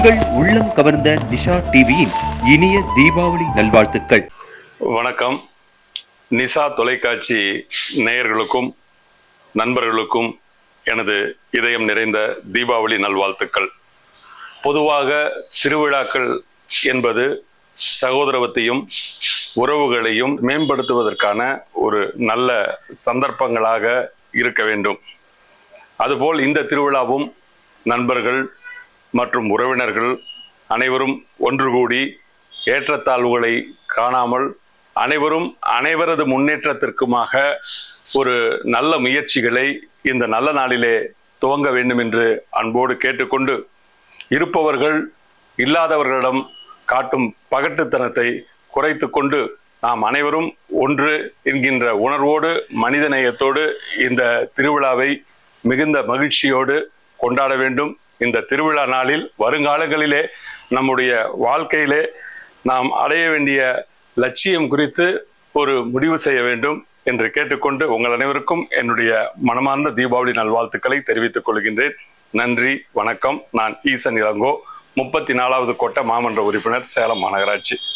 உங்கள் உள்ளம் கவர்ந்த நிஷா டிவியின் இனிய தீபாவளி நல்வாழ்த்துக்கள். வணக்கம். நிஷா தொலைக்காட்சி நேயர்களுக்கும் நண்பர்களுக்கும் எனது இதயம் நிறைந்த தீபாவளி நல்வாழ்த்துக்கள். பொதுவாக திருவிழாக்கள் என்பது சகோதரவத்தையும் உறவுகளையும் மேம்படுத்துவதற்கான ஒரு நல்ல சந்தர்ப்பங்களாக இருக்க வேண்டும். அதுபோல் இந்த திருவிழாவும் நண்பர்கள் மற்றும் உறவினர்கள் அனைவரும் ஒன்று கூடி ஏற்றத்தாழ்வுகளை காணாமல் அனைவரது முன்னேற்றத்திற்குமாக ஒரு நல்ல முயற்சிகளை இந்த நல்ல நாளிலே துவங்க வேண்டும் என்று அன்போடு கேட்டுக்கொண்டு, இருப்பவர்கள் இல்லாதவர்களிடம் காட்டும் பகட்டுத்தனத்தை குறைத்து கொண்டு நாம் அனைவரும் ஒன்று என்கின்ற உணர்வோடு மனிதநேயத்தோடு இந்த திருவிழாவை மிகுந்த மகிழ்ச்சியோடு கொண்டாட வேண்டும். இந்த திருவிழா நாளில் வருங்காலங்களிலே நம்முடைய வாழ்க்கையிலே நாம் அடைய வேண்டிய லட்சியம் குறித்து ஒரு முடிவு செய்ய வேண்டும் என்று கேட்டுக்கொண்டு உங்கள் அனைவருக்கும் என்னுடைய மனமார்ந்த தீபாவளி நல்வாழ்த்துக்களை தெரிவித்துக் கொள்கின்றேன். நன்றி, வணக்கம். நான் ஈசன் இளங்கோ, 34வது கோட்ட மாமன்ற உறுப்பினர், சேலம் மாநகராட்சி.